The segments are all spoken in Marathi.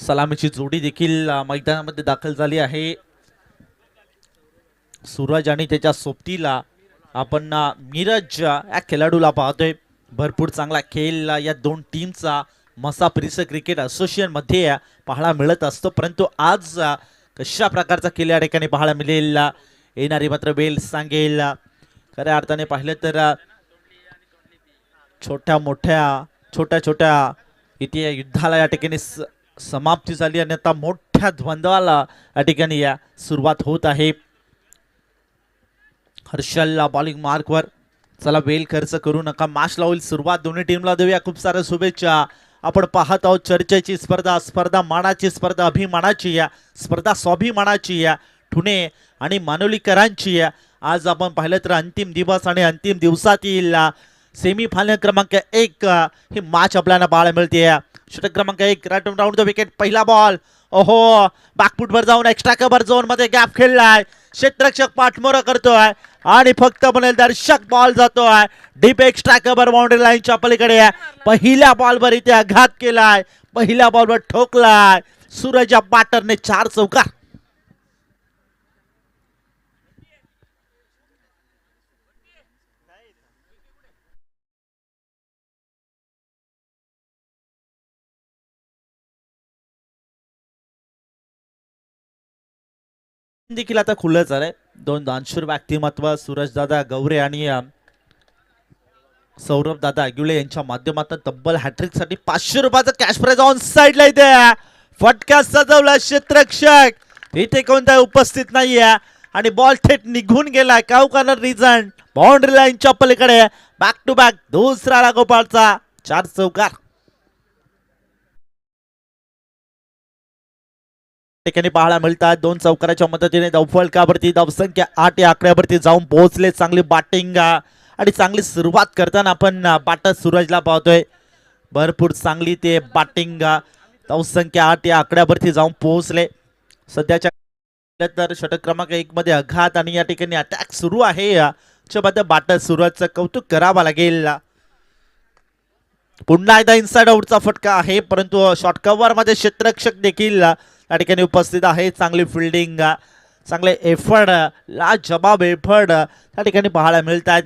सलामीची जोडी देखील मैदानामध्ये दाखल झाली आहे. सूरज आणि त्याच्या सोबतीला आपण मिरज या खेळाडूला पाहतोय. भरपूर चांगला खेळ या दोन टीमचा मसा परिसर क्रिकेट असोसिएशन मध्ये पाहायला मिळत असतो. परंतु आज कशा प्रकारचा खेळ या ठिकाणी पाहायला मिळेल येणारी मात्र बेल सांगेल. खऱ्या अर्थाने पाहिलं तर छोट्या छोट्या इथे युद्धाला या ठिकाणी समाप्ती झाली आणि आता मोठ्या द्वंद्वाला या ठिकाणी सुरुवात होत आहे. हर्षलला बॉलिंग मार्कवर. चला वेल खर्च करू नका, मॅच ला होईल सुरुवात. दोन्ही टीमला देऊया खूप साऱ्या शुभेच्छा. आपण पाहत आहोत चर्चेची स्पर्धा मानाची स्पर्धा, अभिमानाची स्पर्धा, स्वाभिमानाची ठुणे आणि मानवलीकरांची. आज आपण पाहिलं तर अंतिम दिवस आणि अंतिम दिवसातील सेमी फायनल क्रमांक 1 ही मॅच आपल्याला पाहायला मिळते. षटक क्रमांक 1 राऊंड द विकेट. पहिला बॉल, ओहो, बॅकफुटवर जाऊन एक्स्ट्रा कव्हर झोन मध्ये गॅप खेळलाय. क्षेत्ररक्षक पाठमोरा करतोय आणि फक्त बनेल दर्शक बॉल जातोय डीप एक्स्ट्रा कव्हर बाउंड्री लाईनच्या पलीकडे. पहिल्या बॉलवर इथे आघात केलाय, पहिल्या बॉलवर ठोकलाय सूरज बॅटरने 4 चौकार. देखील आता खुलं झालंय. दोन दानशूर व्यक्तिमत्व सूरज दादा गौरे आणि सौरभ दादा अग्युले यांच्या माध्यमातून तब्बल हॅट्रिक साठी 500 रुपयाचा कॅश प्राइज ऑन साइडला इथे. फटका सजवला क्षेत्ररक्षक, इथे कोणता उपस्थित नाहीये आणि बॉल थेट निघून गेला. काऊ कॉर्नर रिझन बाउंड्री लाईनच्या पलीकडे. बॅक टू बॅक दुसरा लागोपाठचा 4 चौकार. ठिकाणी पाहायला मिळतात 2 चौकाराच्या मदतीने धावफलकावरती धावसंख्या 8 या आकड्यावरती जाऊन पोहोचले. चांगली बॅटिंग आणि चांगली सुरुवात करताना आपण बाटर सूरजला पाहतोय. भरपूर चांगली ते बॅटिंग, धावसंख्या 8 या आकड्यावरती जाऊन पोहोचले. सध्याच्या तर षटक क्रमांक 1 मध्ये आघात आणि या ठिकाणी अटॅक सुरू आहे. बाटर सूरजचं कौतुक करावं लागेल. पुन्हा एकदा इनसाइड आउटचा फटका आहे, परंतु शॉर्ट कव्हर मध्ये क्षेत्ररक्षक देखील या ठिकाणी उपस्थित आहे. चांगली फिल्डिंग, चांगले एफर्ट, लाजबाब एफर्ट या ठिकाणी पाहायला मिळतात.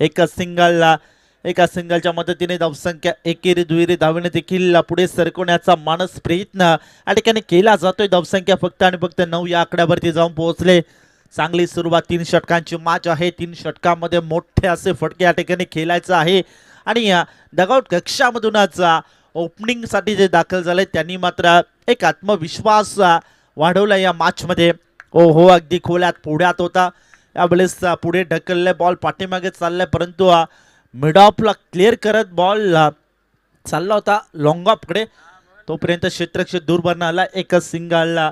एका सिंगलच्या मदतीने धावसंख्या एकेरी दुहेरी धावेने देखील पुढे सरकवण्याचा मानस प्रयत्न या ठिकाणी केला जातोय. धावसंख्या फक्त आणि फक्त 9 या आकड्यावरती जाऊन पोहोचले. चांगली सुरुवात. 3 षटकांची मॅच आहे. 3 षटकांमध्ये मोठे असे फटके या ठिकाणी खेळायचं आहे आणि डगआउट कक्षामधूनच ओपनिंग साठी जे दाखल झाले त्यांनी मात्र एक आत्मविश्वास वाढवला या मॅच मध्ये. हो, अगदी खोल्यात पुढ्यात होता यावेळेस. पुढे ढकलले, बॉल पाठीमागे चाललाय, परंतु मिड ऑफला क्लिअर करत बॉल चालला होता लॉंग ऑफकडे. तोपर्यंत क्षेत्ररक्षक दूर आला. एकच सिंगलला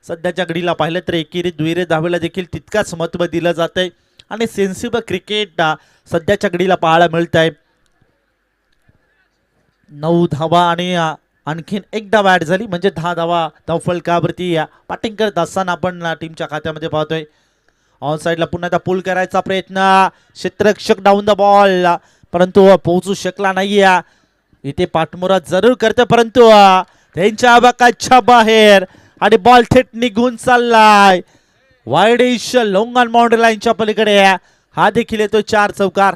सध्याच्या घडीला पाहिलं तर एकेरी दुहेरी धावेला देखील तितकाच महत्व दिलं जात आहे आणि सेन्सिबल क्रिकेट सध्याच्या घडीला पाहायला मिळत आहे. 9 धावा आणि आणखीन एक धावा ऍड झाली म्हणजे 10 धावा धावफलकावरती बॅटिंग करत असताना आपण टीमच्या खात्यामध्ये पाहतोय. ऑन साइडला पुन्हा एकदा पुल करायचा प्रयत्न. क्षेत्ररक्षक डाऊन द बॉल, परंतु पोहोचू शकला नाही. इथे पाठमोरा जरूर करते, परंतु त्यांच्या आवाकाच्या बाहेर आणि बॉल थेट निघून चाललाय वाईड इश लॉंग ऑन बाउंड्री लाईनच्या पलीकडे. हा देखील येतो 4 चौकार.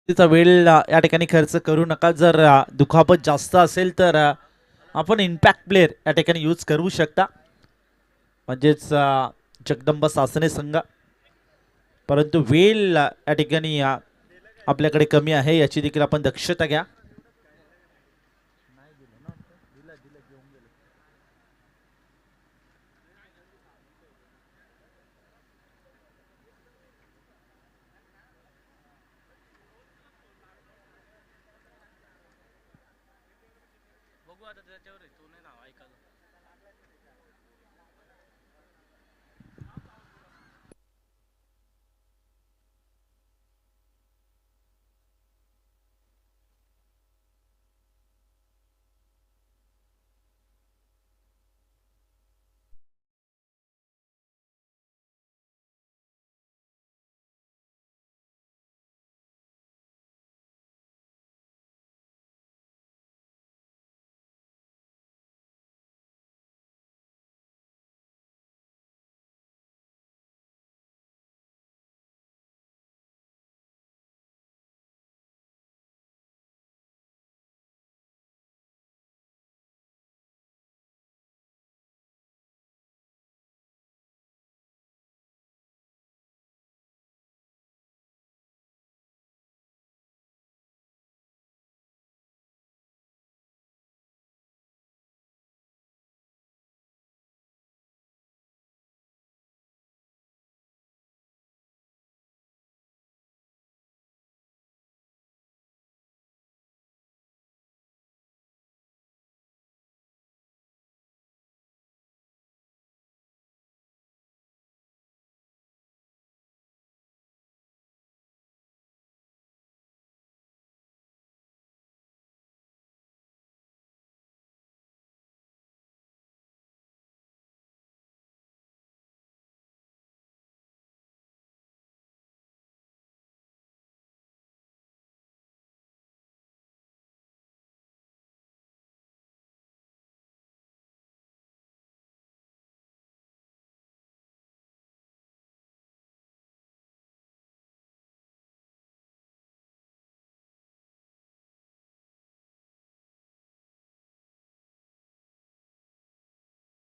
तिचा वेळ या ठिकाणी खर्च करू नका. जर दुखापत जास्त असेल तर आपण इम्पॅक्ट प्लेअर या ठिकाणी यूज करू शकता, म्हणजेच जगदंबा सासने संघ. परंतु वेळ या ठिकाणी आपल्याकडे कमी आहे, याची देखील आपण दक्षता घ्या.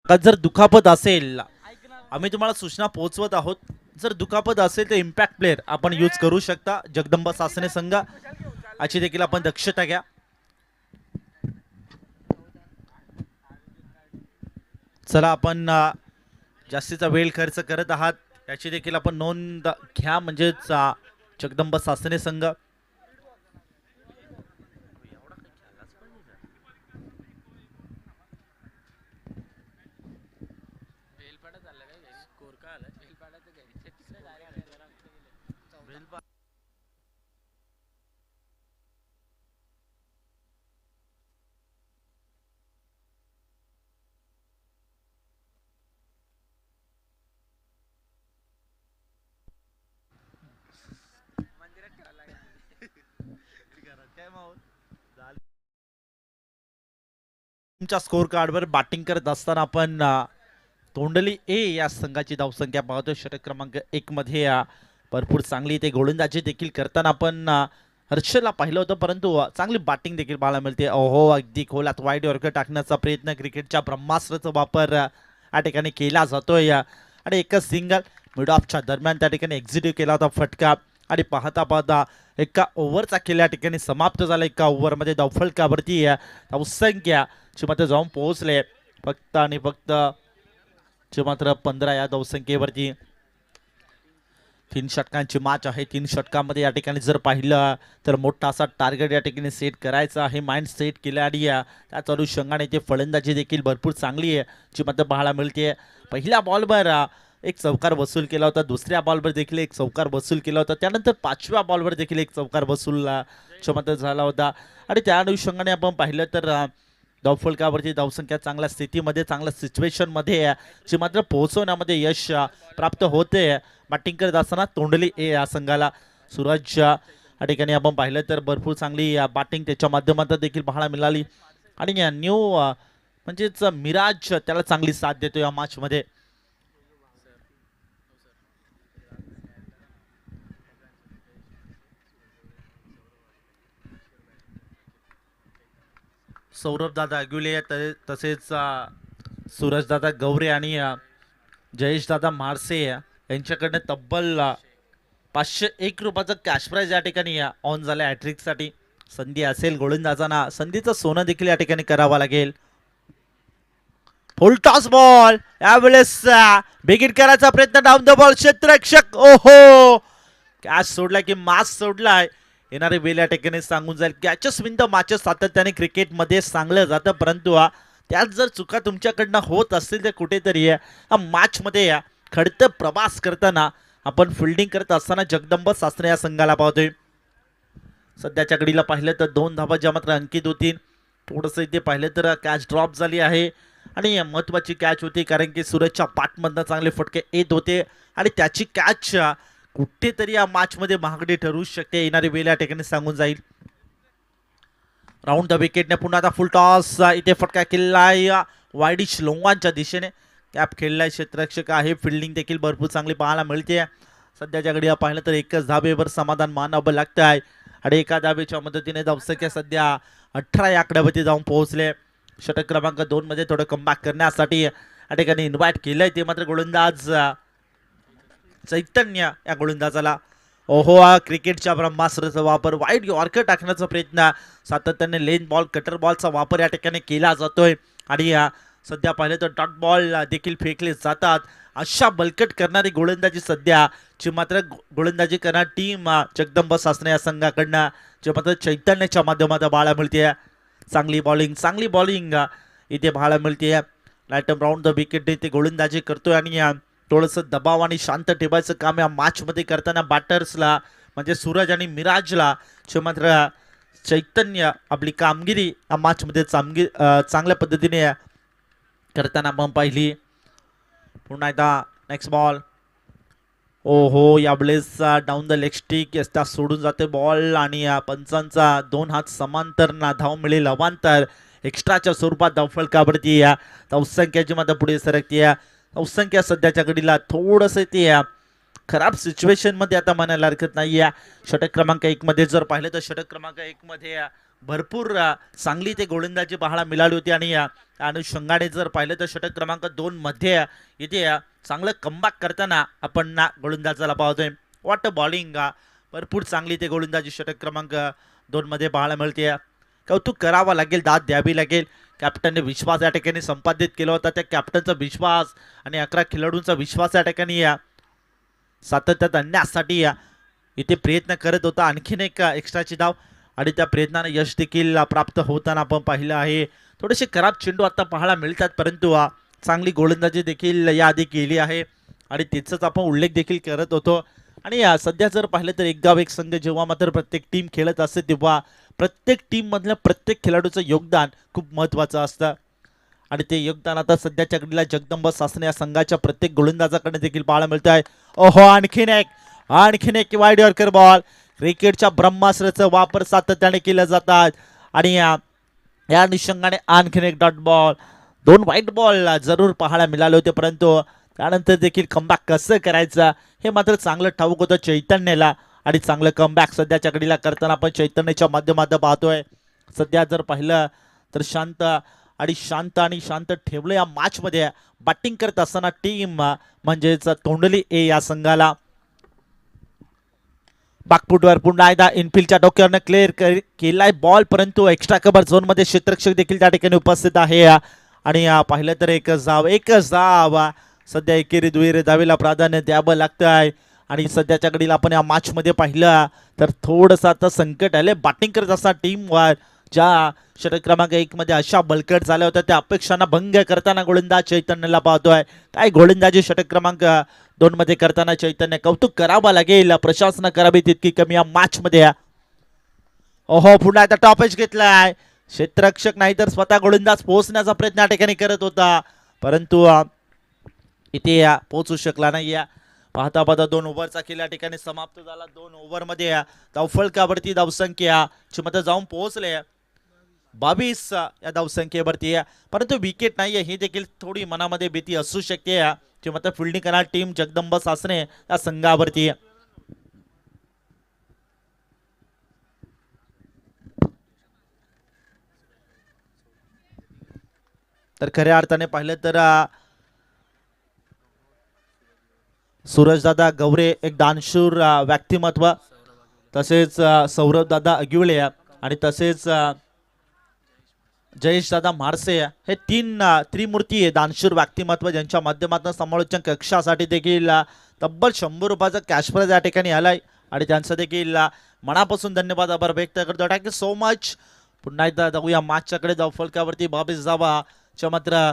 का जर दुखापत असेल, आम्ही तुम्हाला सूचना पोहोचवत आहोत, जर दुखापत असेल तर इम्पॅक्ट प्लेअर आपण यूज करू शकता. जगदंबा सासने संघ, याची देखील आपण दक्षता घ्या. चला, आपण जास्तीचा वेळ खर्च करत आहात याची देखील आपण नोंद घ्या, म्हणजेच जगदंबा सासने संघ. तुमच्या स्कोर कार्डवर बॅटिंग करत असताना आपण तोंडली ए या संघाची धावसंख्या पाहतोय. षटक क्रमांक 1 मध्ये भरपूर चांगली ते गोलंदाजी देखील करताना आपण हर्षलला पाहिलं होतं, परंतु चांगली बॅटिंग देखील पाहायला मिळते. ओहो, अगदी खोलात वाईड यॉर्कर टाकण्याचा प्रयत्न, क्रिकेटच्या ब्रह्मास्त्राचा वापर या ठिकाणी केला जातोय. आणि एकच सिंगल मिड ऑफच्या दरम्यान त्या ठिकाणी एक्झिक्यूट केला होता फटका. आणि पाहता पाहता एका ओव्हरचा खेळ या ठिकाणी समाप्त झाला. एका ओव्हरमध्ये धावफलकावरती धावसंख्या ची मात्र जाऊन पोहोचले फक्त आणि फक्त मात्र 15 या धावसंख्येवरती. 3 षटकांची मॅच आहे. 3 षटकांमध्ये या ठिकाणी जर पाहिलं तर मोठा असा टार्गेट या ठिकाणी सेट करायचा आहे. माइंड सेट केला आणि त्याच अनुषंगाने ते फलंदाजी देखील भरपूर चांगली आहे जी मात्र पाहायला मिळते. पहिल्या बॉलवर एक चौकार वसूल केला होता, दुसऱ्या बॉलवर देखील एक चौकार वसूल केला होता, त्यानंतर 5व्या बॉलवर देखील एक चौकार वसूल मात्र झाला होता. आणि त्या अनुषंगाने आपण पाहिलं तर धावफलकावरती धावसंख्या चांगल्या स्थितीमध्ये, चांगल्या सिच्युएशनमध्ये जी मात्र पोहोचवण्यामध्ये यश प्राप्त होते. बॅटिंग करत असताना तोंडली ए या संघाला सूरज या ठिकाणी आपण पाहिलं तर भरपूर चांगली बॅटिंग त्याच्या माध्यमातून देखील पाहायला मिळाली. आणि न्यू म्हणजेच मिराज त्याला चांगली साथ देतो या मॅचमध्ये. सौरभ दादा अगुले तसेच सूरज दादा गौरे आणि जयेश दादा मारसे यांच्याकडनं तब्बल 501 रुपयाचं कॅश प्राइज या ठिकाणी ऑन झालं हॅट्रिकसाठी. संधी असेल गोलंदाजांना, संधीचं सोनं देखील या ठिकाणी करावं लागेल. फुल टॉस बॉल यावेळेस बिगिन करायचा प्रयत्न, डाऊन द बॉल क्षेत्ररक्षक ओहो कॅच सोडला की मास सोडलाय. येणारे वेळ या ठिकाणी सांगून जाईल. कॅचेस विन द मॅचेस सातत्याने क्रिकेटमध्ये सांगलं जातं, परंतु त्यात जर चुका तुमच्याकडनं होत असतील तर कुठेतरी मॅचमध्ये खडतर प्रवास करताना आपण फिल्डिंग करत असताना जगदंब सासरे या संघाला पाहतोय. सध्याच्या घडीला पाहिलं तर 2 धावा ज्या मात्र अंकित होतील. थोडंसं इथे पाहिलं तर कॅच ड्रॉप झाली आहे आणि महत्वाची कॅच होती, कारण की सूरजच्या पाठमधनं चांगले फटके येत होते आणि त्याची कॅच कुठेतरी या मॅचमध्ये महागडी ठरू शकते. येणारी वेळ या ठिकाणी सांगून जाईल. राऊंड द विकेटने पुन्हा आता फुल टॉस, इथे फटका केलाय वाईडिश लोंगांच्या दिशेने. कॅप खेळलाय क्षेत्ररक्षक आहे. फिल्डिंग देखील भरपूर चांगली पाहायला मिळते. सध्याच्या घडीला पाहिलं तर एकच धाबेवर समाधान मानावं लागतं आहे आणि एका धाबेच्या मदतीने धावसंख्या सध्या 18 या आकड्यावरती जाऊन पोहोचले. षटक क्रमांक 2 मध्ये थोडं कमबॅक करण्यासाठी या ठिकाणी इन्व्हाइट केलंय. ते मात्र गोलंदाज चैतन्य या गोलंदाजाला ओहो क्रिकेटच्या ब्रह्मास्त्राचा वापर, वाईड यॉर्कर टाकण्याचा प्रयत्न, सातत्याने लेन बॉल कटर बॉलचा वापर या ठिकाणी केला जातोय आणि सध्या पाहिलं तर डॉट बॉल देखील फेकले जातात. अशा बलकट करणारी गोलंदाजी सध्या जी मात्र गोलंदाजी करणार टीम जगदंब सासने या संघाकडनं जे मात्र चैतन्याच्या माध्यमातून पाहायला मिळते. चांगली बॉलिंग इथे पाहायला मिळते. राईट राऊंड द विकेट इथे गोलंदाजी करतोय आणि थोडंसं दबाव आणि शांत ठेवायचं काम या मॅचमध्ये करताना बॅटर्सला म्हणजे सूरज आणि मिराजला जे मात्र चैतन्य आपली कामगिरी या मॅचमध्ये चांगल्या पद्धतीने करताना आपण पाहिली. पुन्हा एकदा नेक्स्ट बॉल ओहो यावेळेस डाऊन द लेग स्टिक त्या सोडून जाते बॉल आणि पंचांचा 2 हात समांतर ना धाव मिळेल अवांतर एक्स्ट्राच्या स्वरूपात धावफलकावरती धावसंख्याची मात्र पुढे सरकते. धावसंख्या सध्याच्या घडीला थोडंसं ते खराब सिच्युएशन मध्ये आता म्हणायला हरकत नाही. षटक क्रमांक 1 मध्ये जर पाहिलं तर षटक क्रमांक 1 मध्ये भरपूर चांगली ते गोलंदाजी पाहायला मिळाली होती आणि अनुषंगाने जर पाहिलं तर षटक क्रमांक 2 मध्ये इथे चांगलं कमबॅक करताना आपण गोलंदाजाला पाहतोय. वॉट बॉलिंग, भरपूर चांगली ते गोलंदाजी षटक क्रमांक 2 मध्ये पाहायला मिळते. कौतुक करावा लागेल, दाद द्यावी लागेल. कॅप्टनने विश्वास या ठिकाणी संपादित केला होता. त्या कॅप्टनचा विश्वास आणि 11 खेळाडूंचा विश्वास या ठिकाणी सातत्यात आणण्यासाठी इथे प्रयत्न करत होता. आणखीन एक एक्स्ट्राची धाव आणि त्या प्रयत्नाने यश देखील प्राप्त होताना आपण पाहिलं आहे. थोडेसे खराब चेंडू आता पाहायला मिळतात, परंतु चांगली गोलंदाजी देखील याआधी केली आहे आणि त्याचाच आपण उल्लेख देखील करत होतो. आणि सध्या जर पाहिलं तर एक गाव एक संघ जेव्हा मात्र प्रत्येक टीम खेळत असते तेव्हा प्रत्येक टीम मधल्या प्रत्येक खेळाडूचं योगदान खूप महत्त्वाचं असतं आणि ते योगदान आता सध्याच्या घडीला जगदंब सासने या संघाच्या प्रत्येक गोलंदाजाकडे देखील पाहायला मिळत आहे. ओहो आणखीन एक वाईड यॉर्कर बॉल. क्रिकेटच्या ब्रह्मास्त्राचा वापर सातत्याने केला जातात आणि या अनुषंगाने आणखीन एक डॉट बॉल. 2 व्हाईट बॉल जरूर पाहायला मिळाले होते, परंतु त्यानंतर देखील कमबॅक कसं करायचं हे मात्र चांगलं ठाऊक होतं चैतन्याला आणि चांगलं कमबॅक सध्याच्या घडीला करताना आपण चैतन्याच्या माध्यमातून पाहतोय. सध्या जर पाहिलं तर शांत ठेवलं या मॅचमध्ये बॅटिंग करत असताना टीम म्हणजेच तोंडली ए या संघाला. बागफुटवर पुन्हा एकदा इनफिल्डच्या डोक्यावरनं क्लिअर केलाय बॉल, परंतु एक्स्ट्रा कव्हर झोन मध्ये क्षेत्ररक्षक देखील त्या ठिकाणी उपस्थित आहे आणि पाहिलं तर एकच धाव सध्या एकेरी दुहेरी धावेला प्राधान्य द्यावं लागतं आहे आणि सध्याच्या घडीला आपण या मॅच मध्ये पाहिलं तर थोडंसं आता संकट आले बॅटिंग करत असताना टीमवर. ज्या षटक क्रमांक 1 मध्ये अशा बलकट झाल्या होत्या त्या अपेक्षांना भंग करताना गोलंदाज चैतन्याला पाहतोय. काय गोलंदाजी षटक क्रमांक 2 मध्ये करताना चैतन्य कौतुक करावं लागेल, प्रशासन करावी तितकी कमी या मॅच मध्ये. ओहो पुन्हा आता टॉपेज घेतलाय. क्षेत्ररक्षक नाही तर स्वतः गोलंदाज पोहोचण्याचा प्रयत्न या ठिकाणी करत होता, परंतु इथे पोहोचू शकला नाही. पाहता 2 ओव्हरचा खेळ या ठिकाणी समाप्त झाला. 2 ओव्हरमध्ये धावफलकावरती धावसंख्या मध्ये जाऊन पोहोचले 22 या धावसंख्येवरती, परंतु विकेट नाहीये ही देखील थोडी मनामध्ये भीती असू शकते जी मात्र फिल्डिंग करणार टीम जगदंब सासने या संघावरती. तर खऱ्या अर्थाने पाहिलं तर सूरजदादा गवरे एक दानशूर व्यक्तिमत्व, तसेच सौरभदादा अगिवळे आणि तसेच जयेशदादा म्हारसे हे तीन त्रिमूर्ती आहे दानशूर व्यक्तिमत्व, ज्यांच्या माध्यमातून समालोचन कक्षासाठी देखील तब्बल 100 रुपयाचा कॅश प्राइज या ठिकाणी आलाय आणि त्यांचं देखील मनापासून धन्यवाद आभार व्यक्त करतो. Thank you so much. पुन्हा एकदा जाऊया मागच्याकडे जाऊ. फलकावरती बाबी जावाच्या मात्र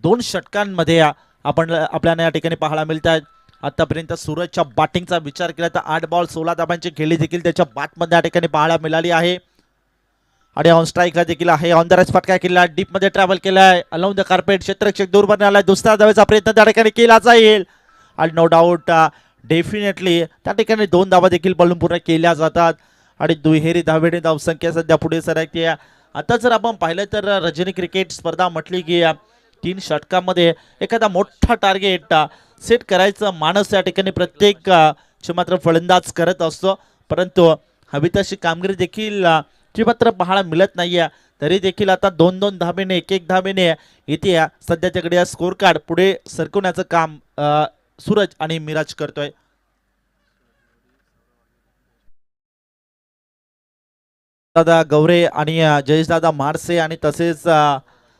2 षटकांमध्ये आपण आपल्याला या ठिकाणी पाहायला मिळत आहेत. आतापर्यंत सूरजच्या बॅटिंगचा विचार केला तर 8 बॉल 16 धाबांची खेळी देखील त्याच्या बॅटमध्ये या ठिकाणी पाहायला मिळाली आहे आणि ऑन स्ट्राईकला देखील आहे. ऑन द रस फटका केला, डीप मध्ये ट्रॅव्हल केलाय, अलाउन द कार्पेट, क्षेत्ररक्षक दूर बरणे आलाय. दुसऱ्या धावेचा प्रयत्न त्या ठिकाणी केला जाईल आणि नो डाऊट डेफिनेटली त्या ठिकाणी 2 धावा देखील बलून पूर्ण केल्या जातात आणि दुहेरी धावेने धावसंख्या सध्या पुढे सरकते. आता जर आपण पाहिलं तर रजनी क्रिकेट स्पर्धा म्हटली की 3 षटकामध्ये एखादा मोठा टार्गेट सेट करायचं मानस या ठिकाणी प्रत्येक मात्र फलंदाज करत असतो, परंतु हवी तशी कामगिरी देखील मात्र पाहायला मिळत नाहीये. तरी देखील आता 2-2 धावेने 1-1 धावेने इथे सध्याच्याकडे स्कोर कार्ड पुढे सरकवण्याचं काम सूरज आणि मिराज करतोय. दादा गवरे आणि जयेशदादा म्हारसे आणि तसेच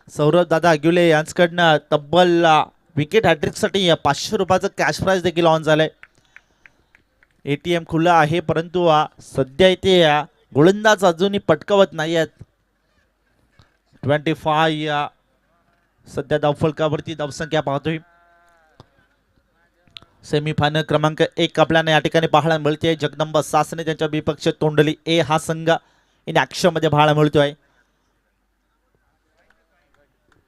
सौरभ दादा अगिवले यांच्याकडनं तब्बल विकेट हॅट्रिकसाठी 500 रुपयाचं कॅश प्राइज देखील ऑन झालंय. एटीएम खुला आहे, परंतु सध्या इथे गोलंदाज अजूनही पटकावत नाही आहेत. 25 सध्या धावफलकावरती धावसंख्या पाहतोय. सेमीफायनल क्रमांक 1 आपल्याला या ठिकाणी पाहायला मिळते. जगदंबा सासने त्यांच्या विपक्ष तोंडली ए हा संघ इन ऍक्शन मध्ये पाहायला मिळतोय.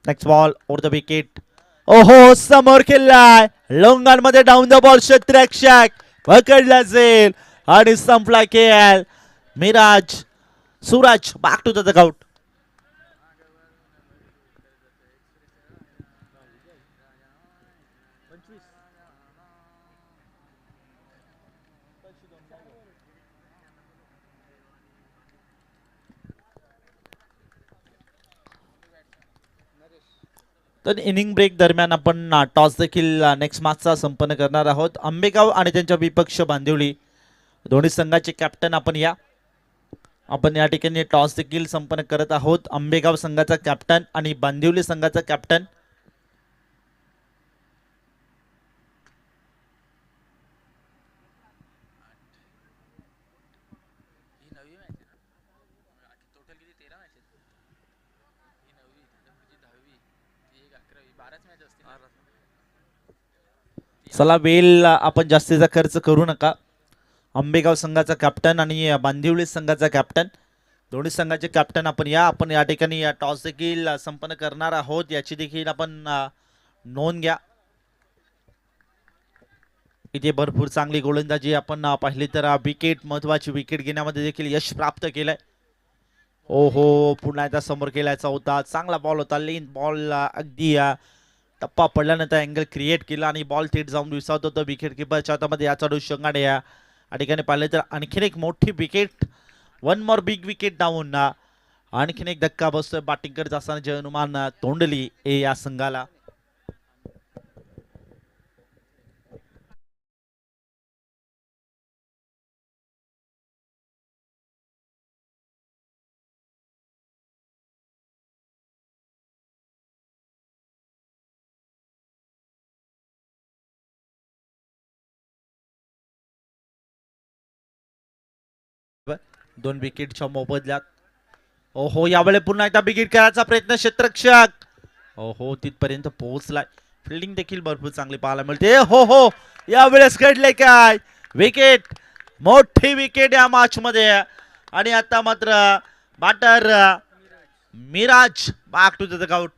Next ball over the wicket. ओहो, समोर खेळलाय लोंगान मध्ये डाऊन द बॉल, क्षेत्ररक्षक पकडला जाईल आणि संपला खेळ. Miraj Suraj back to the dugout. तर इनिंग ब्रेक दरम्यान आपण टॉस देखील नेक्स्ट मॅचचा संपन्न करणार आहोत. आंबेगाव आणि त्यांच्या विपक्ष बांदिवली दोन्ही संघाचे कॅप्टन आपण या ठिकाणी टॉस देखील संपन्न करत आहोत. आंबेगाव संघाचा कॅप्टन आणि बांदिवली संघाचा कॅप्टन. चला वेल आपण जास्तीचा खर्च करू नका. आंबेगाव संघाचा कॅप्टन आणि बांदिवली संघाचा कॅप्टन दोन्ही संघाचे कॅप्टन आपण या ठिकाणी टॉस देखील संपन्न करणार आहोत, याची देखील आपण नोंद घ्या. इथे भरपूर चांगली गोलंदाजी आपण पाहिली तर विकेट महत्वाची विकेट घेण्यामध्ये देखील यश प्राप्त केलंय. ओहो, पुन्हा एकदा समोर केलायचा होता, चांगला बॉल होता, लेन बॉल अगदी टप्पा पडल्यानंतर अँगल क्रिएट केला आणि बॉल थेट जाऊन विसावत होतं विकेट किपरच्या हातामध्ये. याचा डोस शंगाडे या ठिकाणी पाहिलं तर आणखीन एक मोठी विकेट, 1 मोर बिग विकेट डाऊन. आणखीन एक धक्का बसतोय बॅटिंग करत असताना जय हनुमान तोंडली ए या संघाला. दोन विकेटच्या मोबदल्यात. ओहो, यावेळी पुन्हा एकदा विकेट करायचा प्रयत्न, क्षेत्ररक्षक ओहो तिथपर्यंत पोहोचलाय. फिल्डिंग देखील भरपूर चांगली पाहायला मिळते. हो हो, यावेळेस घडले काय, विकेट, मोठी विकेट या मॅच मध्ये. आणि आता मात्र batter Miraj back to the dugout.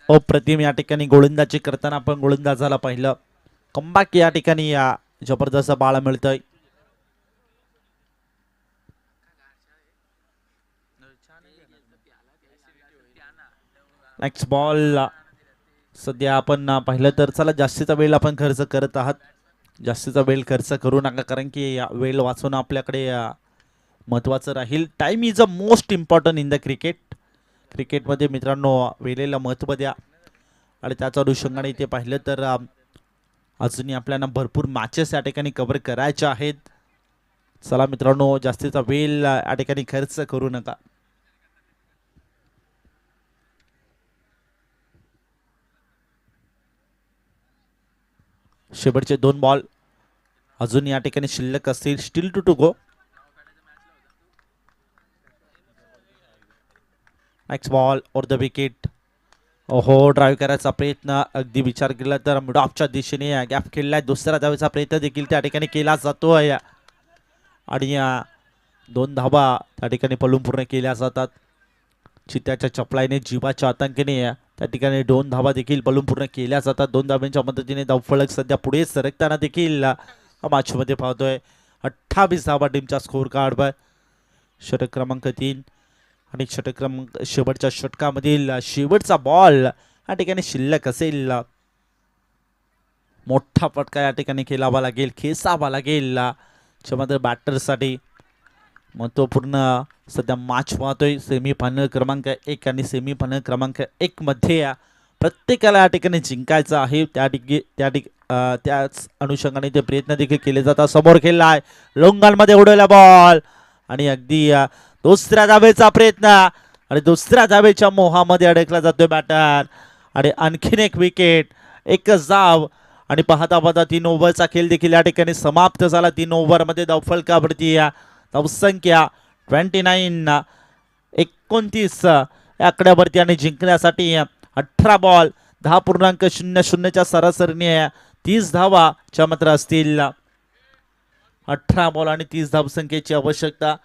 अप्रतिम या ठिकाणी गोलंदाजी करताना आपण गोलंदाजाला पाहिलं. कमबॅक या ठिकाणी जबरदस्त बाळा मिळतंय. Next ball. सध्या आपण पाहिलं तर चला जास्तीचा वेळ आपण खर्च करत आहात. जास्तीचा वेळ खर्च करू नका, कारण की वेळ वाचवणं आपल्याकडे महत्त्वाचं राहील. Time is a most important in the cricket. क्रिकेटमध्ये मित्रांनो वेळेला महत्त्व द्या. आणि त्याच्या अनुषंगाने इथे पाहिलं तर अजूनही आपल्याला भरपूर मॅचेस या ठिकाणी कव्हर करायच्या आहेत. चला मित्रांनो जास्तीचा वेळ या ठिकाणी खर्च करू नका. शेवटचे 2 बॉल अजून या ठिकाणी शिल्लक असतील. Still to go. Next ball over the wicket. ओहो, ड्राईव्ह करायचा प्रयत्न अगदी विचार केला तर मिड ऑफच्या दिशेने गॅप खेळलाय. दुसऱ्या धावेचा प्रयत्न देखील त्या ठिकाणी केला जातोय आणि 2 धावा त्या ठिकाणी पळून पूर्ण केल्या जातात. चित्त्याच्या चपलाईने जीवाच्या आतंकीने त्या ठिकाणी 2 धावा देखील पळून पूर्ण केल्या जातात. 2 धावांच्या मदतीने धावफलक सध्या पुढे सरकताना देखील मॅचमध्ये पाहतोय. 28 धावा टीमचा स्कोर कार्डवर. षटक क्रमांक 3 आणि षटक क्रमांक शेवटच्या षटकामधील शेवटचा बॉल या ठिकाणी शिल्लक असेल. मोठा फटका या ठिकाणी खेळावा लागेल, खेचावा लागेल मात्र बॅटरसाठी. महत्वपूर्ण सध्या मॅच पाहतोय. सेमीफायनल क्रमांक 1 आणि सेमीफायनल क्रमांक 1 मध्ये प्रत्येकाला या ठिकाणी जिंकायचं आहे. त्याच अनुषंगाने ते प्रयत्न देखील केले जातात. समोर खेळलाय, लोंगांमध्ये उडवला बॉल आणि अगदी दुसऱ्या धावेचा प्रयत्न आणि दुसऱ्या धावेच्या मोहामध्ये अडकला जातोय बॅटर. आणि आणखीन एक विकेट, एकच धाव आणि पाहता पाहता 3 ओव्हरचा खेळ देखील या ठिकाणी समाप्त झाला. 3 ओव्हरमध्ये धावफलकावरती धावसंख्या 29 या आकड्यावरती आणि जिंकण्यासाठी 18 बॉल 10.00च्या सरासरीने 30 धावाच्या मात्र असतील. 18 बॉल आणि 30 धावसंख्येची आवश्यकता.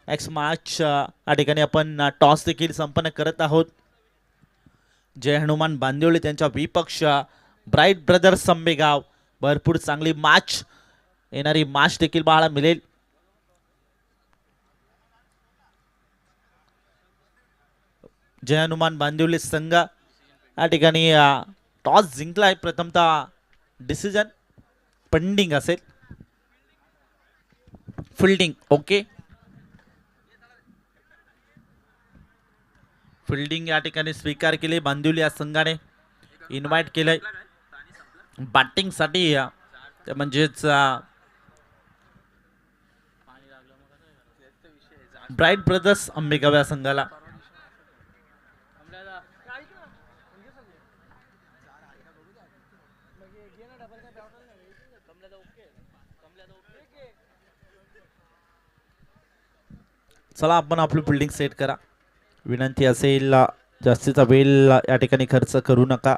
नेक्स्ट मॅच या ठिकाणी आपण टॉस देखील संपन्न करत आहोत. जय हनुमान बांदिवली त्यांच्या विपक्ष ब्राईट ब्रदर्स आंबेगाव. भरपूर चांगली मॅच, येणारी मॅच देखील पाहायला मिळेल. जय हनुमान बांदिवली संघ या ठिकाणी टॉस जिंकलाय. प्रथमतः डिसिजन पेंडिंग असेल. Fielding okay. फिल्डिंग या ठिकाणी स्वीकार केली. बांदिवली या संघाने इन्व्हाइट केलंय बॅटिंगसाठी. ते म्हणजेच ब्राईट ब्रदर्स आंबेगाव या संघाला. चला आपण आपली फिल्डिंग सेट करा. विनंती असेल जास्तीचा वेळ या ठिकाणी खर्च करू नका.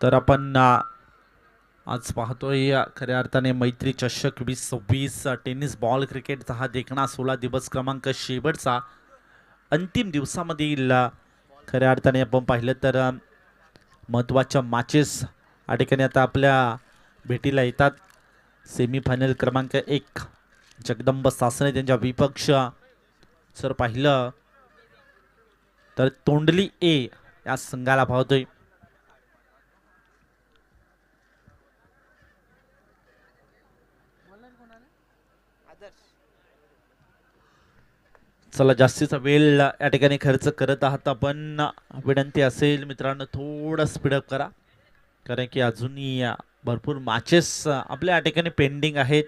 तर आपण आज पाहतोय खऱ्या अर्थाने मैत्री चषक 2026 टेनिस बॉल क्रिकेटचा हा देखणा 16 दिवस क्रमांक शेवटचा अंतिम दिवसामधील खऱ्या अर्थाने आपण पाहिलं तर महत्त्वाच्या मॅचेस या ठिकाणी आता आपल्या भेटीला येतात. सेमीफायनल क्रमांक 1 जगदंब सासणे त्यांच्या विपक्ष जर पाहिलं तर तोंडली ए या संघाला पाहतोय. चला जास्तीचा वेळ या ठिकाणी खर्च करत आहात आपण. विनंती असेल मित्रांनो थोडं स्पीडअप करा, कारण की अजूनही भरपूर मॅचेस आपल्या या ठिकाणी पेंडिंग आहेत.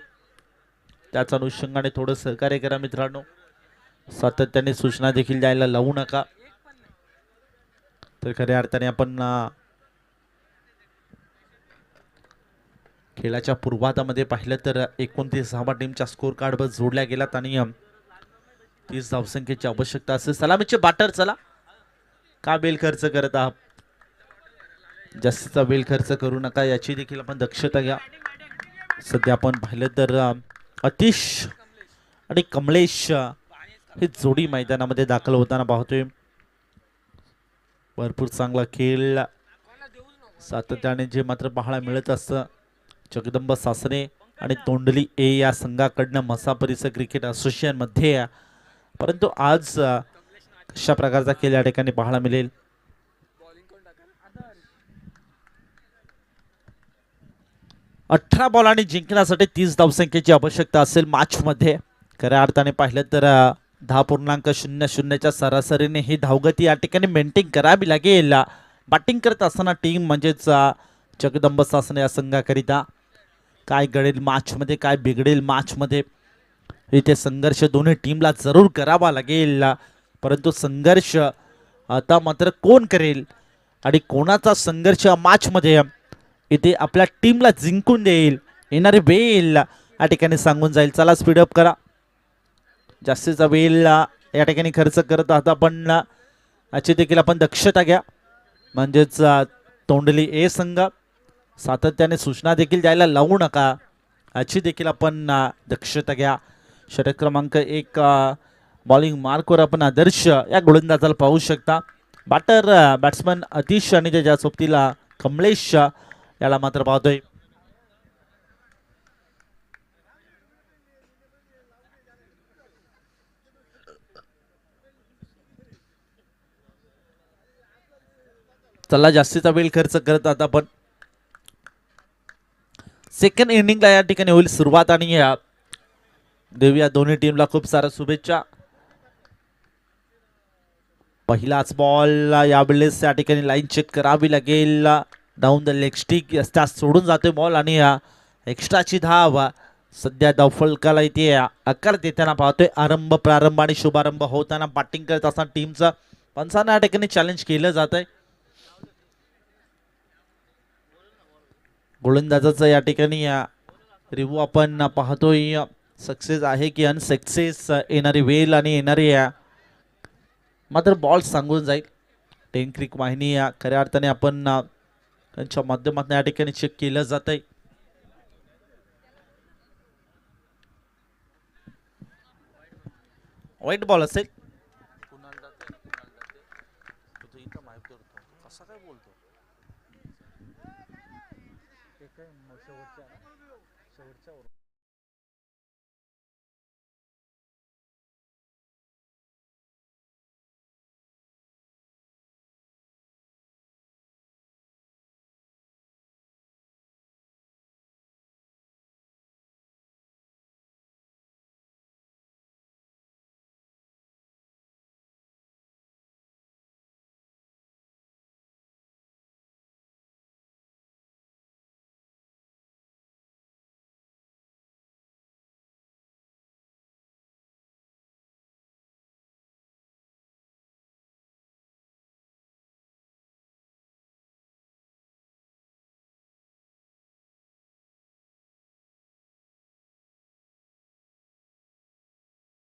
त्याच अनुषंगाने थोडं सहकार्य करा मित्रांनो. सातत्याने सूचना देखील द्यायला लावू नका. तर खऱ्या अर्थाने आपण खेळाच्या पूर्वार्धामध्ये पाहिलं तर 29 धावा टीमच्या स्कोर कार्डवर जोडल्या गेल्यात आणि 30 धावसंख्येची आवश्यकता असेल. सलामीचे बाटर चला. का बेल खर्च करत आहात? जास्तीचा बेल खर्च करू नका याची देखील आपण दक्षता घ्या. सध्या आपण पाहिलं तर अतिश आणि कमलेश ही जोडी मैदानामध्ये दाखल होताना पाहतोय. भरपूर चांगला खेळ सातत्याने जे मात्र पाहायला मिळत असतं. जगदंब सासरे आणि तोंडली ए या संघाकडनं मसा परिसर क्रिकेट असोसिएशन मध्ये, परंतु आज कशा प्रकारचा खेळ या ठिकाणी पाहायला मिळेल. अठरा बॉलांनी जिंकण्यासाठी 30 धावसंख्येची आवश्यकता असेल मॅच मध्ये. खऱ्या अर्थाने पाहिलं तर 10.00च्या सरासरीने ही धावगती या ठिकाणी मेंटेन करावी लागेल. बॅटिंग करत असताना टीम म्हणजेच जगदंब सासने या संघाकरिता काय घडेल मॅच मध्ये, काय बिघडेल मॅच मध्ये, इथे संघर्ष दोन्ही टीमला जरूर करावा लागेल. परंतु संघर्ष आता मात्र कोण करेल आणि कोणाचा संघर्ष मॅच मध्ये इथे आपल्या टीमला जिंकून देईल, येणारे वेळ या ठिकाणी सांगून जाईल. चला स्पीडअप करा. जास्तीचा वेळ या ठिकाणी खर्च करत आहात आपण, याची देखील आपण दक्षता घ्या. म्हणजेच तोंडली ए संघ सातत्याने सूचना देखील द्यायला लावू नका, याची देखील आपण दक्षता घ्या. षटक क्रमांक 1 बॉलिंग मार्कवर आपण आदर्श या गोलंदाजाला पाहू शकता. बॅट्समन अतिश आणि त्याच्या सोबतीला कमलेश याला मात्र पाहतोय. चला जास्तीचा वेळ खर्च करत आता आपण सेकंड इनिंगला या ठिकाणी होईल सुरुवात आणि देऊया दोन्ही टीमला खूप साऱ्या शुभेच्छा. पहिलाच बॉल यावेळेस या ठिकाणी लाईन चेक करावी लागेल. डाऊन द लेग स्टिक सोडून जातोय बॉल आणि एक्स्ट्राची धाव सध्या धावफलकाला इथे आकार देताना पाहतोय. प्रारंभ आणि शुभारंभ होताना बॅटिंग करत असताना टीमचं पंचांना या ठिकाणी चॅलेंज केलं जात आहे. गोलंदाजाचं या ठिकाणी रिव्ह्यू आपण पाहतोय. सक्सेस आहे की अनसक्सेस, येणारी वेल आणि येणारी मात्र बॉल सांगून जाईल. टेन क्रिक वाहिनी खऱ्या अर्थाने आपण त्यांच्या माध्यमातून या ठिकाणी चेक केलं जात आहे. वाईट बॉल असेल.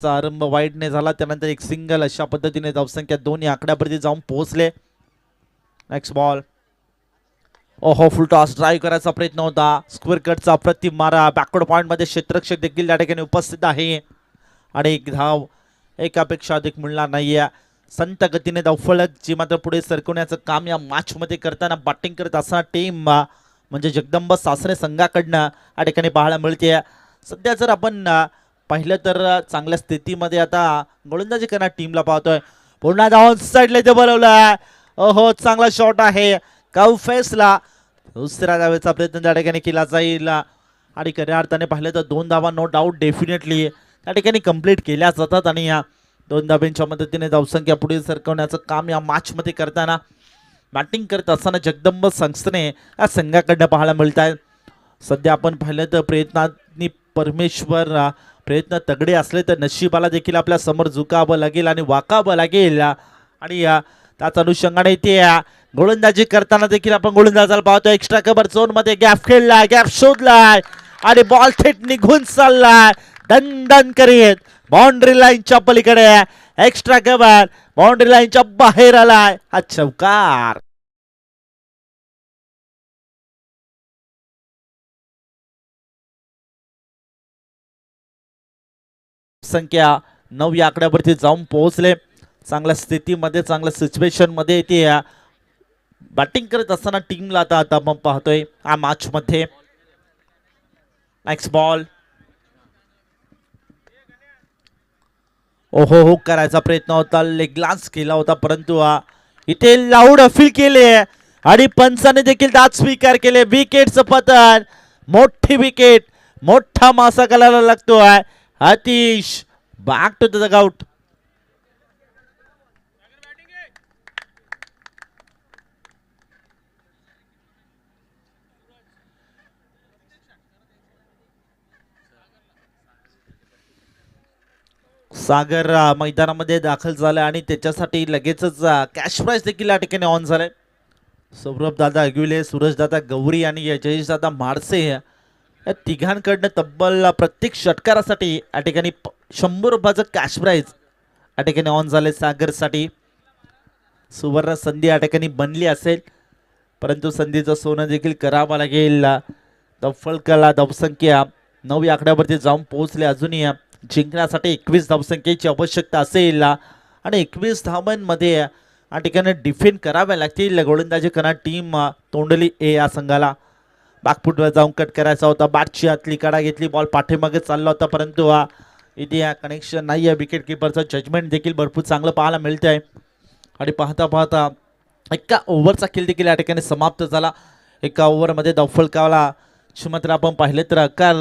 आरंभ वाईटने झाला, त्यानंतर एक सिंगल, अशा पद्धतीने धावसंख्या 2 या आकड्यापर्यंत जाऊन पोहोचले. Next ball. ओहो, फुल टॉस ड्राईव्ह करायचा प्रयत्न होता. स्क्वेअर कटचा अप्रतिम मारा. बॅकवर्ड पॉइंट मध्ये क्षेत्ररक्षक देखील या ठिकाणी उपस्थित आहे आणि एक धाव एकापेक्षा अधिक मिळणार नाहीये. संत गतीने धावफलक जी मात्र पुढे सरकवण्याचं काम या मॅच मध्ये करताना बॅटिंग करत असताना टीम म्हणजे जगदंब सासरे संघाकडनं या ठिकाणी पाहायला मिळते. सध्या जर आपण पाहिलं तर चांगल्या स्थितीमध्ये आता गोलंदाजी करणाऱ्या टीमला पाहतोय. पुन्हा डाऊन साईडला इथे बोलवलंय. ओहो, चांगला शॉट आहे. काऊ फेसला दुसऱ्या धावेचा प्रयत्न त्या ठिकाणी केला जाईल आणि खऱ्या अर्थाने पाहिलं तर 2 धावा नो डाऊट डेफिनेटली त्या ठिकाणी कंप्लीट केल्या जातात आणि या 2 धाब्यांच्या मदतीने धावसंख्या पुढे सरकवण्याचं काम या मॅच मध्ये करताना बॅटिंग करत असताना जगदंब संस्थेने या संघाकडनं पाहायला मिळत आहे. सध्या आपण पाहिलं तर प्रयत्नांनी परमेश्वर प्रयत्न तगडे असले तर नशिबाला देखील आपल्या समोर झुकावं लागेल आणि वाकावं लागेल. आणि त्याच अनुषंगाने इथे गोलंदाजी करताना देखील आपण गोलंदाजाला पाहतो. एक्स्ट्रा कव्हर झोन मध्ये गॅप खेळलाय, गॅप शोधलाय आणि बॉल थेट निघून चाललाय दणदण करीत बाउंड्री लाईनच्या पलीकडे. एक्स्ट्रा कव्हर बाउंड्री लाईनच्या बाहेर आलाय हा चौकार. संख्या 9 या आकड्यावरती जाऊन पोहोचले. चांगल्या स्थितीमध्ये चांगल्या सिच्युएशन मध्ये ते बॅटिंग करत असताना टीमला आता आपण पाहतोय या मॅच मध्ये. नेक्स्ट बॉल ओहो हो करायचा प्रयत्न होता, लेग ग्लान्स केला होता, परंतु इथे लाऊड अपील केले आणि पंचाने देखील दाद स्वीकार केले. विकेटचं पतन, मोठी विकेट, मोठा मासा घालायला लागतोय. अतिश बॅक टू द डगआउट. सागर मैदानामध्ये दाखल झाला आणि त्याच्यासाठी लगेचच कॅश प्राइज देखील या ठिकाणी ऑन झालाय. सौरभ दादा अगिले, सूरज दादा गौरी आणि जयेश दादा माडसे या तिघांकडनं तब्बल प्रत्येक षटकारासाठी या ठिकाणी 100 रुपयाचं कॅश प्राइज या ठिकाणी ऑन झाले. सागरसाठी सुवर्ण संधी या ठिकाणी बनली असेल, परंतु संधीचं सोनं देखील करावं लागेल. दफळकाला धावसंख्या 9 या आकड्यावरती जाऊन पोहोचले. अजूनही जिंकण्यासाठी 21 धावसंख्येची आवश्यकता असेल आणि 21 धावांमध्ये या ठिकाणी डिफेंड कराव्या लागतील. गोलंदाजी करणार टीम तोंडली ए या संघाला. बॅकफुटवर जाऊन कट करायचा होता, बॅटची आतली कडा घेतली, बॉल पाठीमागे चालला होता, परंतु इथे कनेक्शन नाही आहे. विकेट किपरचं जजमेंट देखील भरपूर चांगलं पाहायला मिळतं आहे. आणि पाहता पाहता एका ओव्हरचा खेळ देखील या ठिकाणी समाप्त झाला. एका ओव्हरमध्ये धावफलकाला मात्र आपण पाहिलं तर आकार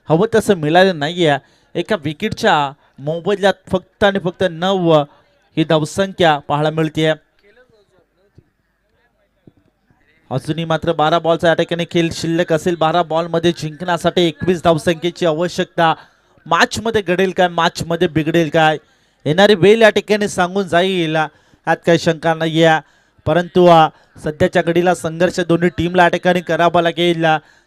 हवं तसं मिळालं नाही आहे. एका विकेटच्या मोबदल्यात फक्त आणि फक्त 9 ही धावसंख्या पाहायला मिळते. अजूनही मात्र 12 बॉलचा या ठिकाणी खेळ शिल्लक असेल. 12 बॉलमध्ये जिंकण्यासाठी 21 धावसंख्येची आवश्यकता. मॅच मध्ये घडेल काय, मॅच मध्ये बिघडेल काय, येणारी वेळ या ठिकाणी सांगून जाईल, यात काही शंका नाही आहे. परंतु सध्याच्या घडीला संघर्ष दोन्ही टीमला या ठिकाणी करावा लागेल.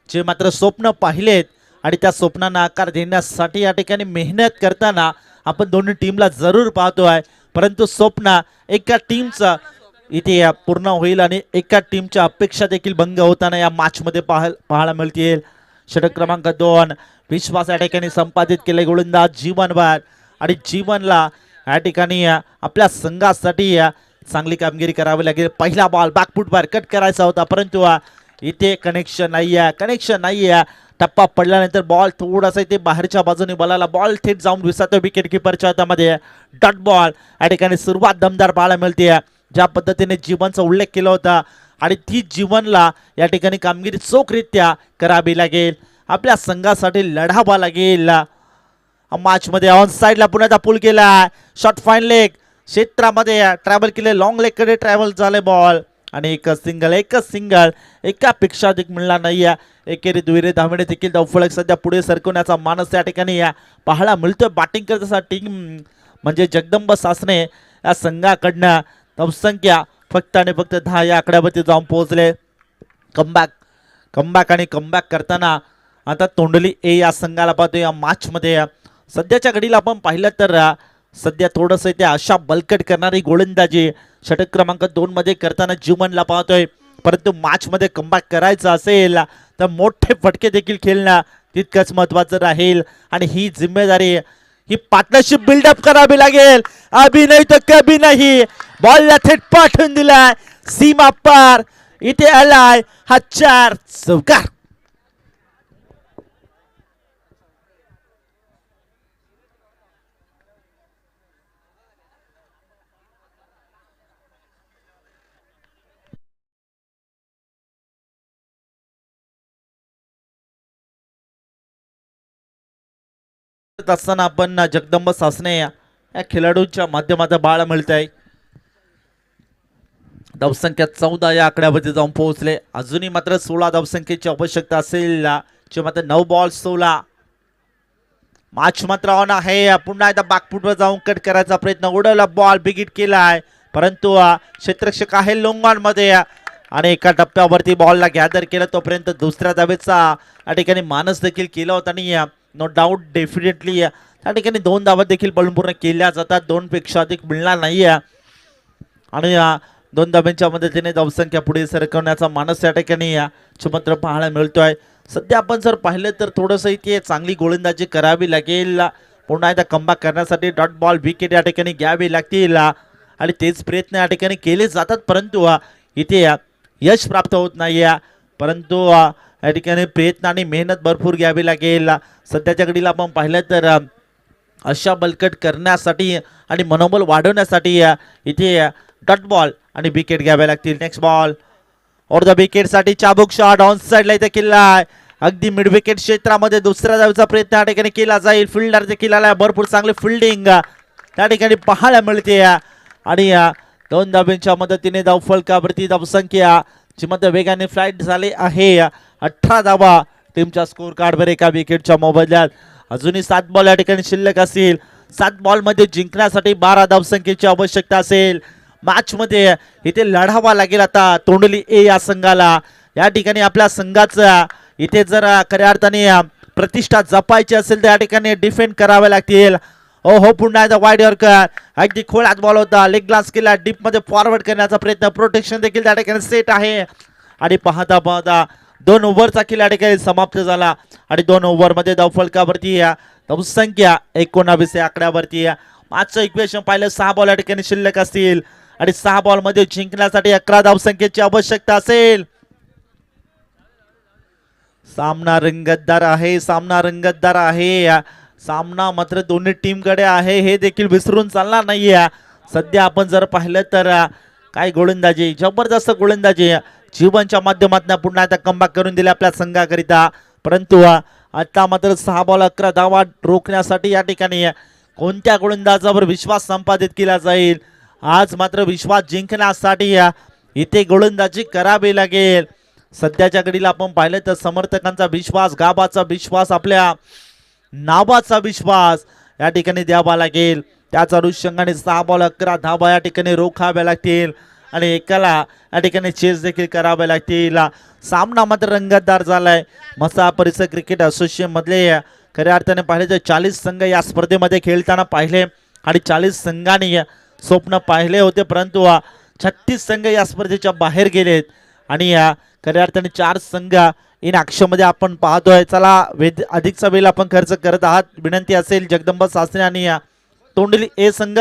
जे मात्र स्वप्न पाहिलेत आणि त्या स्वप्नांना आकार देण्यासाठी या ठिकाणी मेहनत करताना आपण दोन्ही टीमला जरूर पाहतोय, परंतु स्वप्न एका टीमचं इथे पूर्ण होईल आणि एका टीमच्या अपेक्षा देखील भंग होताना या मॅच मध्ये पाहायला मिळतील. षटक क्रमांक 2 विश्वास या ठिकाणी संपादित केले गोलंदाज जीवनभर आणि जीवनला या ठिकाणी आपल्या संघासाठी चांगली कामगिरी करावी लागेल. पहिला बॉल बॅकफुटवर कट करायचा होता, परंतु इथे कनेक्शन नाही आहे, कनेक्शन नाही आहे. टप्पा पडल्यानंतर बॉल थोडासा इथे बाहेरच्या बाजूने बॉलाला बॉल थेट जाऊन विसरतो विकेट किपरच्या हातामध्ये. डॉट बॉल या ठिकाणी सुरुवात दमदार पाहायला मिळते. ज्या पद्धतीने जीवनचा उल्लेख केला होता आणि ती जीवनला या ठिकाणी कामगिरी चोखरित्या करावी लागेल. आपल्या संघासाठी लढावा लागेल. मॅच मध्ये ऑन साइडला पुन्हा पूल केला, शॉर्ट फाईन लेग क्षेत्रामध्ये ट्रॅव्हल केले, लॉंग लेग कडे ट्रॅव्हल झाले बॉल आणि एकच सिंगल एकापेक्षा अधिक मिळणार नाही. एकेरी दुहेरी धावणे देखील धावफलक सध्या पुढे सरकवण्याचा मानस या ठिकाणी पाहायला मिळतोय. बॅटिंग करत टीम म्हणजे जगदंब सासने या संघाकडनं धावसंख्या फक्त आणि फक्त 10 या आकड्यावरती जाऊन पोहोचले. कमबॅक करताना आता तोंडली ए या संघाला पाहतोय. या मॅच मध्ये सध्याच्या घडीला आपण पाहिलं तर सध्या थोडंसं ते आशा बलकट करणारी गोलंदाजी षटक क्रमांक 2 मध्ये करताना जीवनला पाहतोय, परंतु मॅच मध्ये कमबॅक करायचं असेल तर मोठे फटके देखील खेळणं तितकंच महत्वाचं राहील. आणि ही जिम्मेदारी, ही पार्टनरशिप बिल्डअप करावी लागेल. अभी नाही तर कभी नाही. बॉलला थेट पाठवून दिलाय सीमा पार, इथे आलाय हा 4 चौकार. असताना आपण जगदंब सासने या खेळाडूंच्या माध्यमातून बाळा मिळत आहे. धावसंख्या 14 या आकड्यावरती जाऊन पोहोचले. अजूनही मात्र 16 धावसंख्येची आवश्यकता असेल. जे मात्र 9 बॉल 16 मॅच मात्र ऑन आहे. पुन्हा एकदा बाकफुटवर जाऊन कट करायचा प्रयत्न, उडवला बॉल, बिग हिट केलाय, परंतु क्षेत्ररक्षक आहे लोंगॉन मध्ये आणि एका टप्प्यावरती बॉलला गॅदर केलं. तोपर्यंत दुसऱ्या धावेचा या ठिकाणी मानस देखील केला होता आणि नो डाऊट डेफिनेटली त्या ठिकाणी 2 धावा देखील बळपूर्ण केल्या जातात, 2 पेक्षा अधिक मिळणार नाहीये आणि 2 धाब्यांच्या मदतीने धावसंख्या पुढे सरकवण्याचा मानस या ठिकाणी मात्र पाहायला मिळतोय. सध्या आपण जर पाहिलं तर थोडंसं इथे चांगली गोलंदाजी करावी लागेल. पुन्हा एकदा कमबॅक करण्यासाठी डॉट बॉल विकेट या ठिकाणी घ्यावी लागतील आणि तेच प्रयत्न या ठिकाणी केले जातात, परंतु इथे यश प्राप्त होत नाही. परंतु या ठिकाणी प्रयत्न आणि मेहनत भरपूर घ्यावी लागेल. सध्याच्या घडीला आपण पाहिलं तर अशा बलकट करण्यासाठी आणि मनोबल वाढवण्यासाठी इथे डॉट बॉल आणि विकेट घ्यावे लागतील. नेक्स्ट बॉल और द विकेट साठी चाबुक शॉट ऑन साइडला इथे केला आहे. अगदी मिड विकेट क्षेत्रामध्ये दुसऱ्या धावेचा प्रयत्न या ठिकाणी केला जाईल. फिल्डर देखील आला, भरपूर चांगली फिल्डिंग त्या ठिकाणी पाहायला मिळते आणि 2 धाब्यांच्या मदतीने धावफलकावरती धावसंख्या ची मध्ये वेगाने फ्लाइट झाली आहे. 18 धावा टीमच्या स्कोर कार्डवर एका विकेटच्या मोबदल्यात. अजूनही 7 बॉल या ठिकाणी शिल्लक असतील. 7 बॉल मध्ये जिंकण्यासाठी 12 धावसंख्येची आवश्यकता असेल. मॅच मध्ये इथे लढावा लागेल आता तोंडली ए या संघाला. या ठिकाणी आपल्या संघाचा इथे जर खऱ्या अर्थाने प्रतिष्ठा जपायची असेल तर या ठिकाणी डिफेंड करावे लागतील. हो पुन्हा एकदा वाईड यॉर्कर, अगदी खोलात बॉल होता, लेग ग्लास केला, डीप मध्ये फॉरवर्ड करण्याचा प्रयत्न, प्रोटेक्शन देखील त्या ठिकाणी सेट आहे आणि पाहता 2 ओव्हरचा खेळ या ठिकाणी समाप्त झाला आणि 2 ओव्हरमध्ये धावफलकावरती धावसंख्या 19 या आकड्यावरती. मागचं इक्वेशन पाहिलं 6 बॉल या ठिकाणी शिल्लक असतील आणि 6 बॉल मध्ये जिंकण्यासाठी 11 धावसंख्येची आवश्यकता असेल. सामना रंगतदार आहे, सामना रंगतदार आहे. सामना मात्र दोन्ही टीमकडे आहे हे देखील विसरून चालणार नाहीये. सध्या आपण जर पाहिलं तर काय गोलंदाजी, जबरदस्त गोलंदाजी जीवनच्या माध्यमातून पुन्हा आता कमबॅक करून दिले आपल्या संघाकरिता. परंतु आता मात्र 6 बॉल 11 धावा रोखण्यासाठी या ठिकाणी कोणत्या गोलंदाजावर विश्वास संपादित केला जाईल. आज मात्र विश्वास जिंकण्यासाठी इथे गोलंदाजी करावी लागेल. सध्याच्या घडीला आपण पाहिलं तर समर्थकांचा विश्वास, गावाचा विश्वास, आपल्या नावाचा विश्वास या ठिकाणी द्यावा लागेल. त्याच अनुषंगाने 6 बॉल 11 धावा या ठिकाणी रोखाव्या लागतील आणि एकाला या ठिकाणी चेस देखील करावे लागतील. सामना मात्र रंगतदार झालाय. मसा परिसर क्रिकेट असोसिएशन मधले खऱ्या अर्थाने पाहिले तर 40 संघ या स्पर्धेमध्ये खेळताना पाहिले आणि 40 संघांनी स्वप्न पाहिले होते, परंतु 36 संघ या स्पर्धेच्या बाहेर गेलेत आणि खऱ्या अर्थाने 4 संघ इन मध्ये आपण पाहतोय. चला अधिकचा वेळ आपण खर्च करत आहात. विनंती असेल जगदंबा सासने आणि तोंडली ए संघ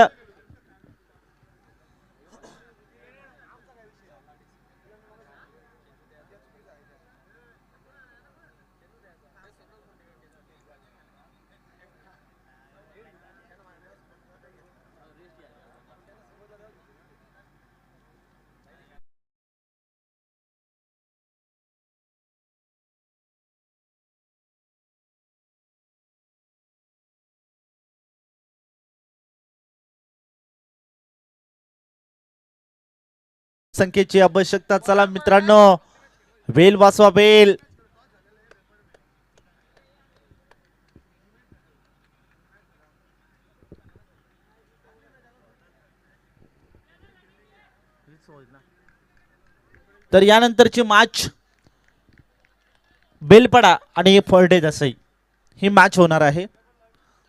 संख्येची आवश्यकता. चला मित्रांनो, वेल वाचवा वेल. तर यानंतरची मॅच बेलपडा आणि फळडे दसई ही मॅच होणार आहे.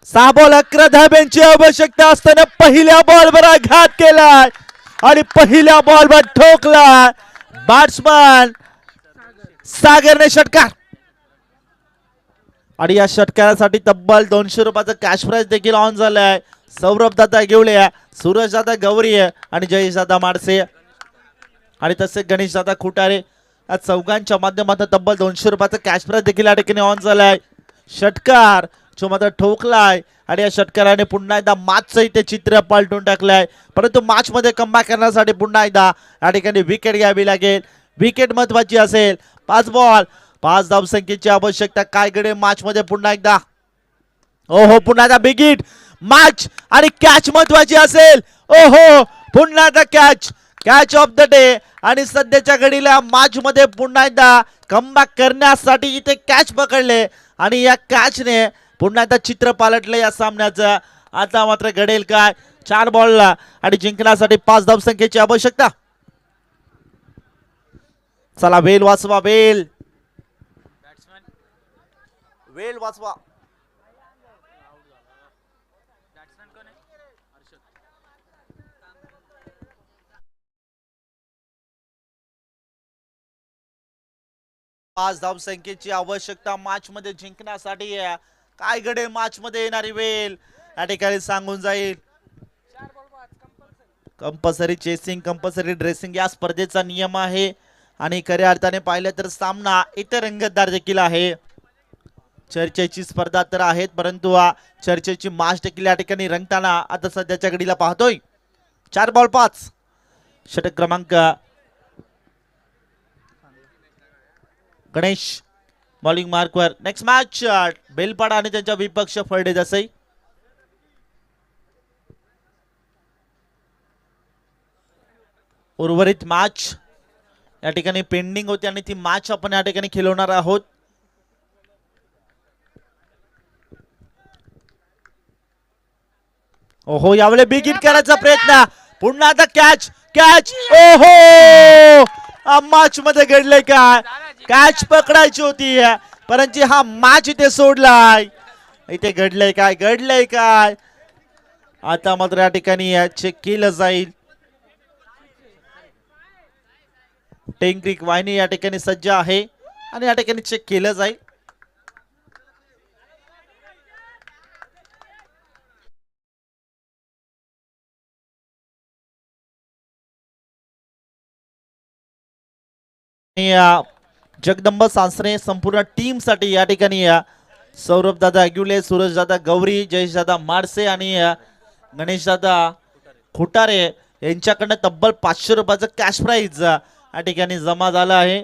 6 बॉल 11 धाब्यांची आवश्यकता असताना पहिल्या बॉलवर आघात केलाय आणि पहिल्या बॉलवर ठोकला बॅट्समन सागरने षटकार आणि या षटकारासाठी तब्बल 200 रुपयाचा कॅश प्राइज देखील ऑन झालाय. सौरभ दादा गेवळे, सूरज दादा गौरी आणि जयेश दादा माडसे आणि तसे गणेश दादा खुटारे या चौघांच्या माध्यमातून तब्बल 200 रुपयाचा कॅश प्राइज देखील या ठिकाणी ऑन झालाय. षटकार जो मात्र ठोकलाय आणि या षटकाराने पुन्हा एकदा मॅचचं इथे चित्र पालटून टाकलंय. परंतु मॅच मध्ये कमबॅक करण्यासाठी पुन्हा एकदा या ठिकाणी विकेट घ्यावी लागेल. विकेट महत्वाची असेल. 5 बॉल 5 धावसंख्येची आवश्यकता. काय गडे मॅच मध्ये पुन्हा एकदा ओहो पुन्हा एकदा बिग हिट मॅच आणि कॅच महत्वाची असेल. ओहो पुन्हा एकदा कॅच ऑफ द डे आणि सध्याच्या घडीला मॅच मध्ये पुन्हा एकदा कमबॅक करण्यासाठी इथे कॅच पकडले आणि या कॅचने पुन्हा एकदा चित्र पालटलं या सामन्याचं. आता मात्र घडेल काय? 4 बॉलला आणि जिंकण्यासाठी 5 धावसंख्येची आवश्यकता. चला वेल वाचवा, वेल वेल वाचवा. पाच धावसंख्येची आवश्यकता मॅच मध्ये जिंकण्यासाठी. काय घडेल मॅच मध्ये येणारी वेल या ठिकाणी सांगून जाईल. कंपल्सरी चेसिंग, कंपल्सरी ड्रेसिंग या स्पर्धेचा नियम आहे आणि खऱ्या अर्थाने पाहिलं तर सामना इतर रंगतदार देखील आहे. चर्चेची स्पर्धा तर आहेत, परंतु चर्चेची मॅच देखील या ठिकाणी रंगताना आता सध्याच्या घडीला पाहतोय. 4 बॉल 5. षटक क्रमांक गणेश बॉलिंग मार्कवर. नेक्स्ट मॅच बेलपाडा आणि त्यांच्या विपक्ष फळडे देसाई. उर्वरित मॅच या ठिकाणी पेंडिंग होती आणि ती मॅच आपण या ठिकाणी खेळवणार आहोत. ओहो, यावेळी बिग हिट करायचा प्रयत्न. पुन्हा आता कॅच कॅच. ओहो, मॅच मध्ये घडले काय? कॅच पकडायची होती परंतु हा मॅच इथे सोडलाय. इथे घडलंय काय? घडलंय काय? आता मात्र या ठिकाणी चेक केलं जाईल. टेंक्रिक वाहिनी या ठिकाणी सज्ज आहे आणि या ठिकाणी चेक केलं जाईल. जगदंब सासरे संपूर्ण टीम साठी या ठिकाणी सौरभ दादा अग्युले, सूरज दादा गौरी, जयेश दादा माडसे आणि गणेश दादा खुटारे यांच्याकडनं तब्बल 500 रुपयाचं कॅश प्राइज या ठिकाणी जमा झालं आहे.